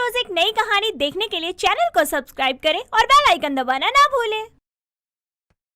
रोज एक नई कहानी देखने के लिए चैनल को सब्सक्राइब करें और बेल आइकन दबाना ना भूलें।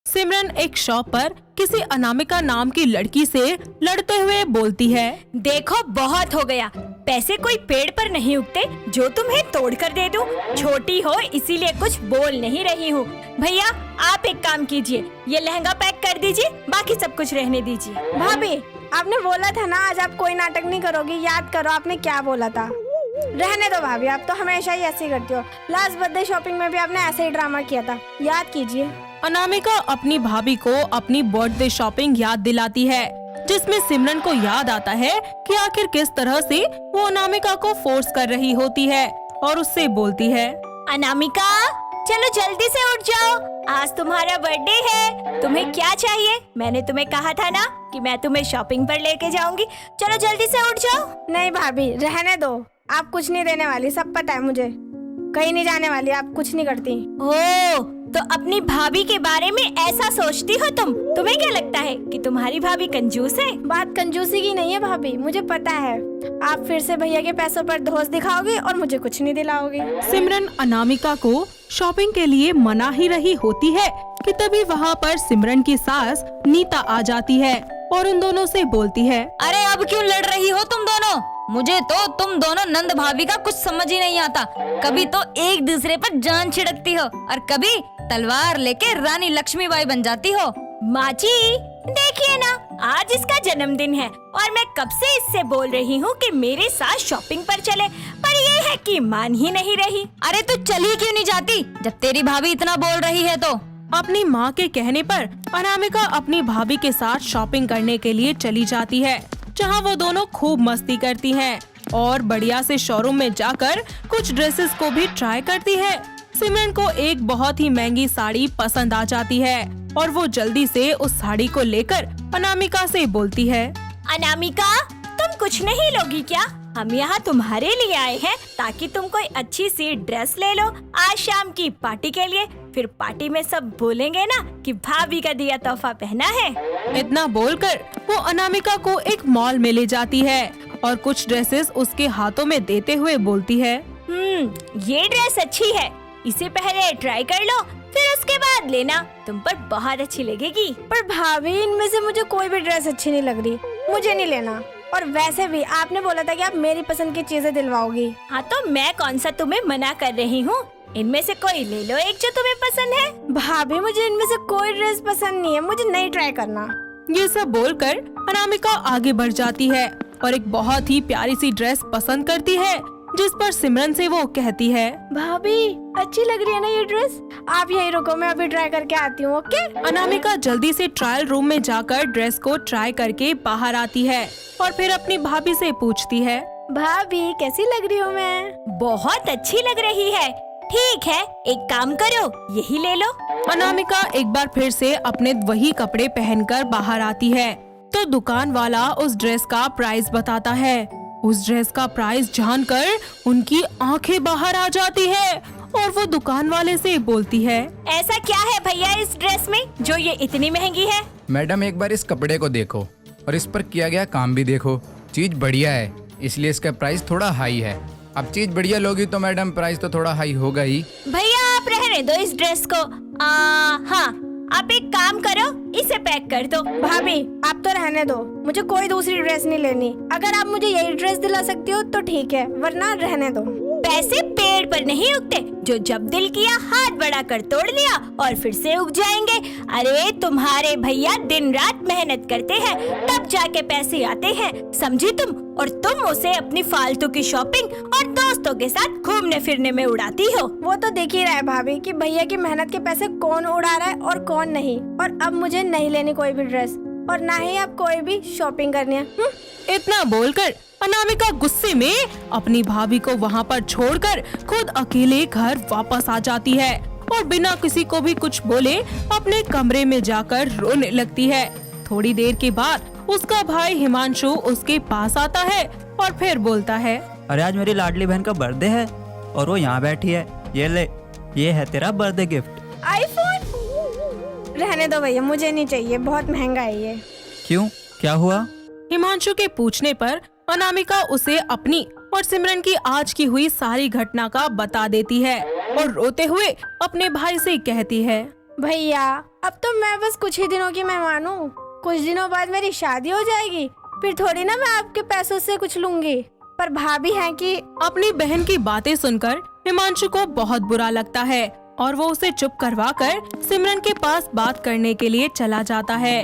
सिमरन एक शॉप पर किसी अनामिका नाम की लड़की से लड़ते हुए बोलती है, देखो बहुत हो गया, पैसे कोई पेड़ पर नहीं उगते जो तुम्हें तोड़ कर दे दूं। छोटी हो इसीलिए कुछ बोल नहीं रही हूँ। भैया आप एक काम कीजिए, ये लहंगा पैक कर दीजिए, बाकी सब कुछ रहने दीजिए। भाभी आपने बोला था ना आज आप कोई नाटक नहीं करोगी, याद करो आपने क्या बोला था। रहने दो भाभी, आप तो हमेशा ही ऐसे ही करती हो। लास्ट बर्थडे शॉपिंग में भी आपने ऐसे ही ड्रामा किया था, याद कीजिए। अनामिका अपनी भाभी को अपनी बर्थडे शॉपिंग याद दिलाती है, जिसमें सिमरन को याद आता है कि आखिर किस तरह से वो अनामिका को फोर्स कर रही होती है और उससे बोलती है, अनामिका चलो जल्दी से उठ जाओ, आज तुम्हारा बर्थडे है। तुम्हें क्या चाहिए? मैंने तुम्हें कहा था ना कि मैं तुम्हें शॉपिंग पर लेके जाऊंगी। चलो जल्दी से उठ जाओ। नहीं भाभी रहने दो, आप कुछ नहीं देने वाली, सब पता है मुझे। कहीं नहीं जाने वाली, आप कुछ नहीं करती। ओ तो अपनी भाभी के बारे में ऐसा सोचती हो तुम? तुम्हें क्या लगता है कि तुम्हारी भाभी कंजूस है? बात कंजूसी की नहीं है भाभी, मुझे पता है। आप फिर से भैया के पैसों पर धौंस दिखाओगी और मुझे कुछ नहीं दिलाओगी। सिमरन अनामिका को शॉपिंग के लिए मना ही रही होती है कि तभी वहाँ पर सिमरन की सास नीता आ जाती है और उन दोनों से बोलती है, अरे अब क्यों लड़ रही हो तुम दोनों? मुझे तो तुम दोनों नंद भाभी का कुछ समझ ही नहीं आता। कभी तो एक दूसरे पर जान छिड़कती हो और कभी तलवार लेके रानी लक्ष्मीबाई बन जाती हो। माँ जी देखिए ना, आज इसका जन्मदिन है और मैं कब से इससे बोल रही हूँ कि मेरे साथ शॉपिंग पर चले, पर ये है कि मान ही नहीं रही। अरे तू चली क्यों नहीं जाती जब तेरी भाभी इतना बोल रही है तो? अपनी माँ के कहने पर अनामिका अपनी भाभी के साथ शॉपिंग करने के लिए चली जाती है, जहाँ वो दोनों खूब मस्ती करती हैं और बढ़िया से शोरूम में जाकर कुछ ड्रेसेस को भी ट्राई करती है। सिमरन को एक बहुत ही महंगी साड़ी पसंद आ जाती है और वो जल्दी से उस साड़ी को लेकर अनामिका से बोलती है, अनामिका तुम कुछ नहीं लोगी क्या? हम यहाँ तुम्हारे लिए आए हैं ताकि तुम कोई अच्छी सी ड्रेस ले लो आज शाम की पार्टी के लिए। फिर पार्टी में सब बोलेंगे ना कि भाभी का दिया तोहफा पहना है। इतना बोलकर वो अनामिका को एक मॉल में ले जाती है और कुछ ड्रेसेस उसके हाथों में देते हुए बोलती है, ये ड्रेस अच्छी है, इसे पहले ट्राई कर लो, फिर उसके बाद लेना, तुम पर बहुत अच्छी लगेगी। पर भाभी इनमें से मुझे कोई भी ड्रेस अच्छी नहीं लग रही, मुझे नहीं लेना। और वैसे भी आपने बोला था कि आप मेरी पसंद की चीजें दिलवाओगी। हाँ तो मैं कौन सा तुम्हें मना कर रही हूँ? इनमें से कोई ले लो एक जो तुम्हें पसंद है। भाभी मुझे इनमें से कोई ड्रेस पसंद नहीं है, मुझे नहीं ट्राई करना। ये सब बोलकर अनामिका आगे बढ़ जाती है और एक बहुत ही प्यारी सी ड्रेस पसंद करती है, जिस पर सिमरन से वो कहती है, भाभी अच्छी लग रही है ना ये ड्रेस, आप यही रुको, मैं अभी ट्राई करके आती हूँ। ओके। अनामिका जल्दी से ट्रायल रूम में जाकर ड्रेस को ट्राई करके बाहर आती है और फिर अपनी भाभी से पूछती है, भाभी कैसी लग रही हूँ मैं? बहुत अच्छी लग रही है। ठीक है एक काम करो, यही ले लो। अनामिका एक बार फिर से अपने वही कपड़े पहनकर बाहर आती है तो दुकान वाला उस ड्रेस का प्राइस बताता है। उस ड्रेस का प्राइस जानकर उनकी आंखें बाहर आ जाती है और वो दुकान वाले से बोलती है, ऐसा क्या है भैया इस ड्रेस में जो ये इतनी महंगी है? मैडम एक बार इस कपड़े को देखो और इस पर किया गया काम भी देखो, चीज बढ़िया है इसलिए इसका प्राइस थोड़ा हाई है। अब चीज बढ़िया लोगी तो मैडम प्राइस तो थोड़ा हाई होगा ही। भैया आप रहने दो इस ड्रेस को। हाँ आप एक काम करो, इसे पैक कर दो। भाभी आप तो रहने दो, मुझे कोई दूसरी ड्रेस नहीं लेनी। अगर आप मुझे यही ड्रेस दिला सकती हो तो ठीक है, वरना रहने दो। पैसे पेड़ पर नहीं उगते, जो जब दिल किया हाथ बढ़ाकर तोड़ लिया और फिर से उग जाएंगे। अरे तुम्हारे भैया दिन रात मेहनत करते हैं तब जाके पैसे आते हैं, समझी तुम? और तुम उसे अपनी फालतू की शॉपिंग और दोस्तों के साथ घूमने फिरने में उड़ाती हो। वो तो दिख ही रहा है भाभी कि भैया की मेहनत के पैसे कौन उड़ा रहा है और कौन नहीं। और अब मुझे नहीं लेनी कोई भी ड्रेस और ना ही अब कोई भी शॉपिंग करनी है। इतना बोलकर अनामिका गुस्से में अपनी भाभी को वहाँ पर छोड़कर खुद अकेले घर वापस आ जाती है और बिना किसी को भी कुछ बोले अपने कमरे में जाकर रोने लगती है। थोड़ी देर के बाद उसका भाई हिमांशु उसके पास आता है और फिर बोलता है, अरे आज मेरी लाडली बहन का बर्थडे है और वो यहाँ बैठी है, ये ले, ये है तेरा बर्थडे गिफ्ट। आईफोन? रहने दो भैया, मुझे नहीं चाहिए, बहुत महंगा है ये। क्यों, क्या हुआ? हिमांशु के पूछने पर अनामिका उसे अपनी और सिमरन की आज की हुई सारी घटना का बता देती है और रोते हुए अपने भाई से कहती है, भैया अब तो मैं बस कुछ ही दिनों की मेहमान हूँ। कुछ दिनों बाद मेरी शादी हो जाएगी, फिर थोड़ी ना मैं आपके पैसों से कुछ लूंगी। पर भाभी है कि अपनी बहन की बातें सुनकर हिमांशु को बहुत बुरा लगता है और वो उसे चुप करवाकर सिमरन के पास बात करने के लिए चला जाता है।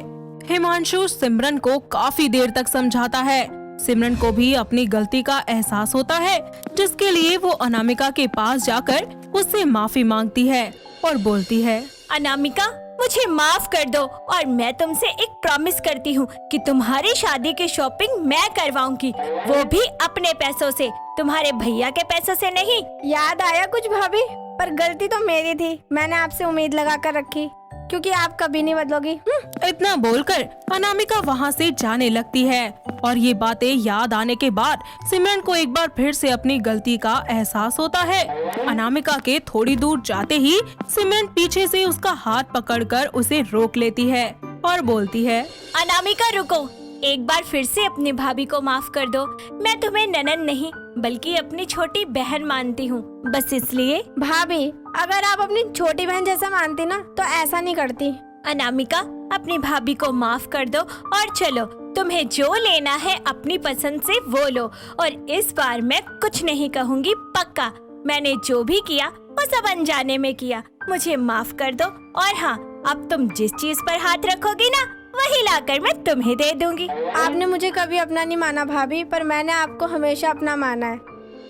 हिमांशु सिमरन को काफी देर तक समझाता है। सिमरन को भी अपनी गलती का एहसास होता है, जिसके लिए वो अनामिका के पास जाकर उससे माफी मांगती है और बोलती है, अनामिका मुझे माफ कर दो और मैं तुमसे एक प्रॉमिस करती हूँ कि तुम्हारी शादी की शॉपिंग मैं करवाऊंगी, वो भी अपने पैसों से, तुम्हारे भैया के पैसों से नहीं। याद आया कुछ भाभी, पर गलती तो मेरी थी। मैंने आपसे उम्मीद लगा कर रखी, क्योंकि आप कभी नहीं बदलोगी। इतना बोलकर अनामिका वहाँ से जाने लगती है और ये बातें याद आने के बाद सिमरन को एक बार फिर से अपनी गलती का एहसास होता है। अनामिका के थोड़ी दूर जाते ही सिमरन पीछे से उसका हाथ पकड़कर उसे रोक लेती है और बोलती है, अनामिका रुको, एक बार फिर से अपनी भाभी को माफ कर दो। मैं तुम्हें ननद नहीं बल्कि अपनी छोटी बहन मानती हूँ, बस इसलिए। भाभी अगर आप अपनी छोटी बहन जैसा मानती ना तो ऐसा नहीं करती। अनामिका अपनी भाभी को माफ कर दो और चलो, तुम्हें जो लेना है अपनी पसंद से वो लो। और इस बार मैं कुछ नहीं कहूँगी, पक्का। मैंने जो भी किया वो सब अनजाने में किया, मुझे माफ कर दो। और हाँ, अब तुम जिस चीज पर हाथ रखोगी ना वही लाकर मैं तुम्हें दे दूंगी। आपने मुझे कभी अपना नहीं माना भाभी, पर मैंने आपको हमेशा अपना माना है।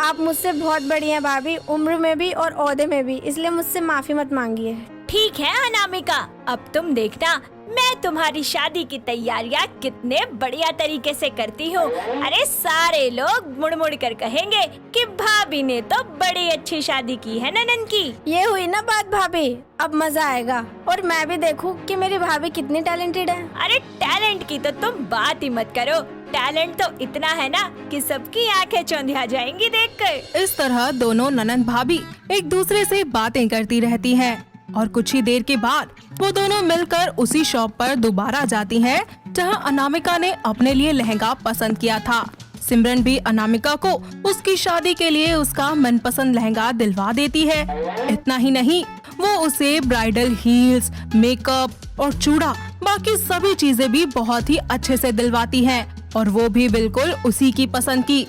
आप मुझसे बहुत बड़ी हैं भाभी, उम्र में भी और ओहदे में भी, इसलिए मुझसे माफी मत मांगिए। ठीक है अनामिका, अब तुम देखना मैं तुम्हारी शादी की तैयारियां कितने बढ़िया तरीके से करती हूँ। अरे सारे लोग मुड़ मुड़ कर कहेंगे कि भाभी ने तो बड़ी अच्छी शादी की है ननन की। ये हुई ना बात भाभी, अब मजा आएगा और मैं भी देखूं कि मेरी भाभी कितनी टैलेंटेड है। अरे टैलेंट की तो तुम बात ही मत करो, टैलेंट तो इतना है ना कि सबकी आंखें चौंधिया जाएंगी देखकर। इस तरह दोनों ननंद भाभी एक दूसरे से बातें करती रहती हैं और कुछ ही देर के बाद वो दोनों मिलकर उसी शॉप पर दोबारा जाती हैं जहां अनामिका ने अपने लिए लहंगा पसंद किया था। सिमरन भी अनामिका को उसकी शादी के लिए उसका मनपसंद लहंगा दिलवा देती है। इतना ही नहीं, वो उसे ब्राइडल हील्स, मेकअप और चूड़ा, बाकी सभी चीजें भी बहुत ही अच्छे से दिलवाती हैं और वो भी बिल्कुल उसी की पसंद की।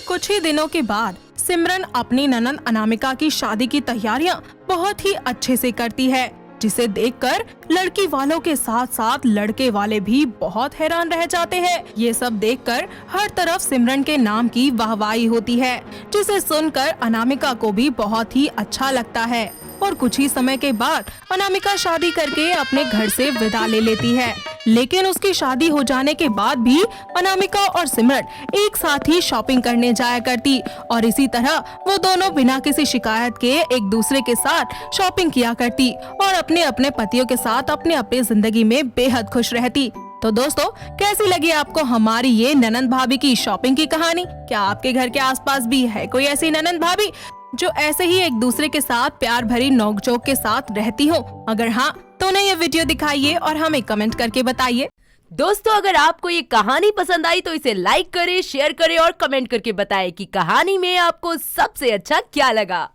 कुछ ही दिनों के बाद सिमरन अपनी ननद अनामिका की शादी की तैयारियां बहुत ही अच्छे से करती है, जिसे देखकर लड़की वालों के साथ साथ लड़के वाले भी बहुत हैरान रह जाते हैं। ये सब देखकर हर तरफ सिमरन के नाम की वाहवाही होती है, जिसे सुनकर अनामिका को भी बहुत ही अच्छा लगता है। और कुछ ही समय के बाद अनामिका शादी करके अपने घर से विदा ले लेती है। लेकिन उसकी शादी हो जाने के बाद भी अनामिका और सिमरन एक साथ ही शॉपिंग करने जाया करती और इसी तरह वो दोनों बिना किसी शिकायत के एक दूसरे के साथ शॉपिंग किया करती और अपने अपने पतियों के साथ अपने अपनी जिंदगी में बेहद खुश रहती। तो दोस्तों, कैसी लगी आपको हमारी ये ननंद भाभी की शॉपिंग की कहानी? क्या आपके घर के आसपास भी है कोई ऐसी ननंद भाभी जो ऐसे ही एक दूसरे के साथ प्यार भरी नोकझोंक के साथ रहती हो? अगर हाँ, तो उन्हें ये वीडियो दिखाइए और हमें कमेंट करके बताइए। दोस्तों, अगर आपको ये कहानी पसंद आई तो इसे लाइक करें, शेयर करें और कमेंट करके बताएं कि कहानी में आपको सबसे अच्छा क्या लगा।